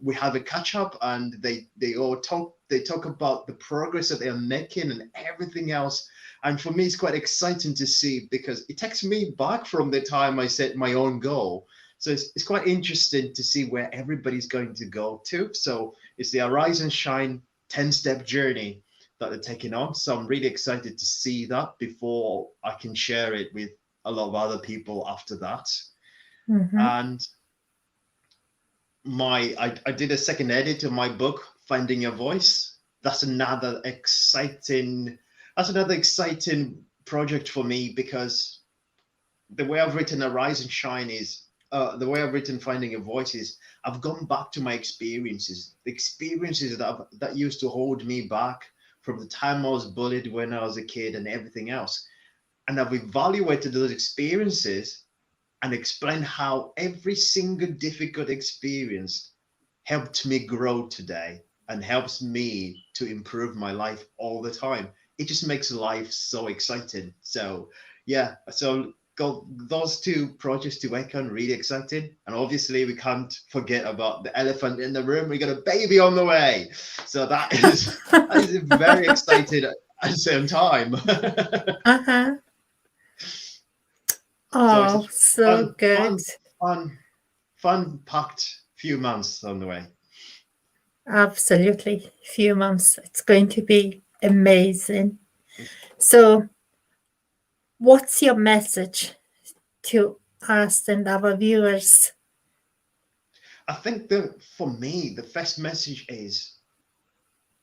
we have a catch up, and they talk about the progress that they are making and everything else. And for me, it's quite exciting to see, because it takes me back from the time I set my own goal. So it's quite interesting to see where everybody's going to go to. So it's the Arise and Shine 10-step journey that they're taking on. So I'm really excited to see that before I can share it with a lot of other people after that. Mm-hmm. And I did a second edit of my book, Finding Your Voice. That's another exciting project for me, because the way I've written Arise and Shine is the way I've written Finding Your Voice is I've gone back to my experiences, the experiences that used to hold me back from the time I was bullied when I was a kid and everything else. And I've evaluated those experiences and explained how every single difficult experience helped me grow today and helps me to improve my life all the time. It just makes life so exciting. So yeah, so got those 2 projects to work on, really excited. And obviously we can't forget about the elephant in the room. We got a baby on the way. So that is very excited at the same time. Uh-huh. So it's a Oh, so good. fun, fun packed few months on the way. Absolutely. Few months. It's going to be amazing. So, what's your message to us and our viewers? I think that for me, the first message is,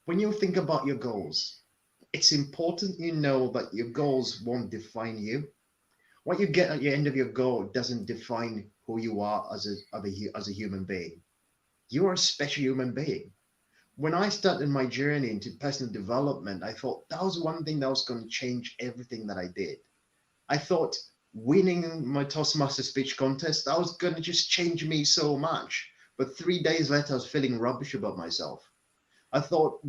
when you think about your goals, it's important you know that your goals won't define you. What you get at the end of your goal doesn't define who you are as a human being. You are a special human being. When I started my journey into personal development, I thought that was one thing that was going to change everything that I did. I thought winning my Toastmaster speech contest, that was going to just change me so much. But 3 days later, I was feeling rubbish about myself. I thought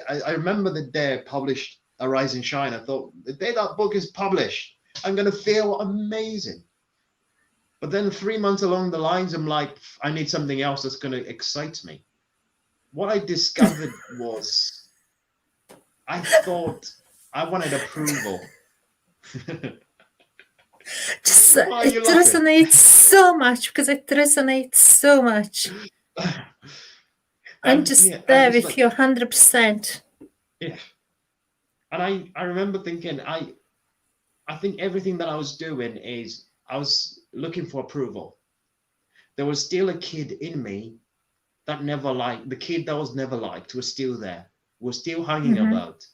I remember the day I published Arise and Shine, I thought the day that book is published, I'm going to feel amazing. But then 3 months along the lines, I'm like, I need something else that's going to excite me. What I discovered was I thought I wanted approval. Just, Why are you it laughing? resonates so much because it resonates so much. I'm Yeah, just and there it's with like, you 100%. yeah. And I remember thinking, I think everything that I was doing is I was looking for approval. There was still a kid in me that never liked, the kid that was never liked was still there, was still hanging Mm-hmm. about.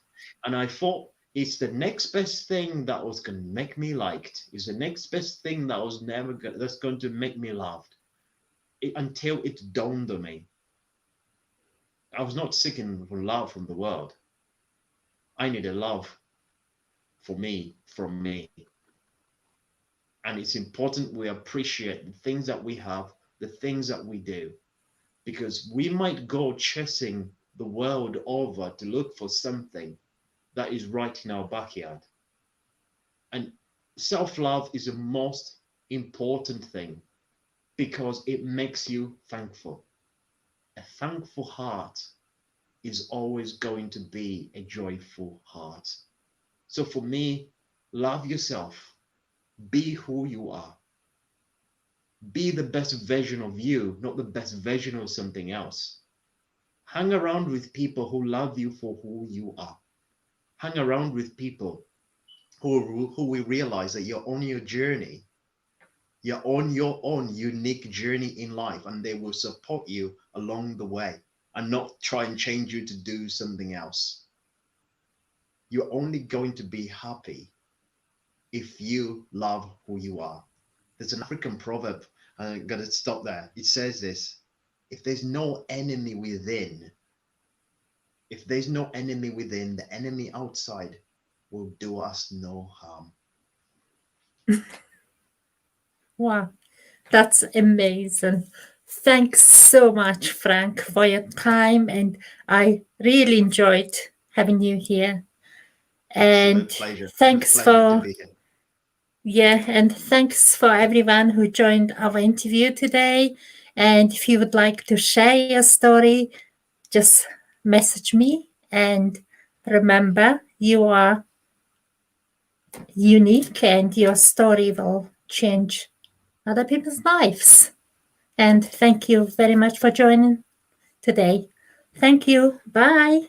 And I thought it's the next best thing that was going to make me liked. It's the next best thing that was never that's going to make me loved. Until it dawned on me. I was not seeking for love from the world. I needed love for me, from me. And it's important we appreciate the things that we have, the things that we do. because we might go chasing the world over to look for something that is right in our backyard. And self-love is the most important thing because it makes you thankful. A thankful heart is always going to be a joyful heart. So for me, love yourself. Be who you are. Be the best version of you, not the best version of something else. Hang around with people who love you for who you are. Hang around with people who will realize that you're on your journey. You're on your own unique journey in life, and they will support you along the way and not try and change you to do something else. You're only going to be happy if you love who you are. There's an African proverb, and I'm going to stop there. It says this: if there's no enemy within, if there's no enemy within, the enemy outside will do us no harm. Wow, that's amazing. Thanks so much, Frank, for your time, and I really enjoyed having you here. And Absolute pleasure. thanks Pleasure to for be here. yeah, and thanks for everyone who joined our interview today. And if you would like to share your story, just message me. And remember, you are unique, and your story will change other people's lives. And thank you very much for joining today. Thank you. Bye.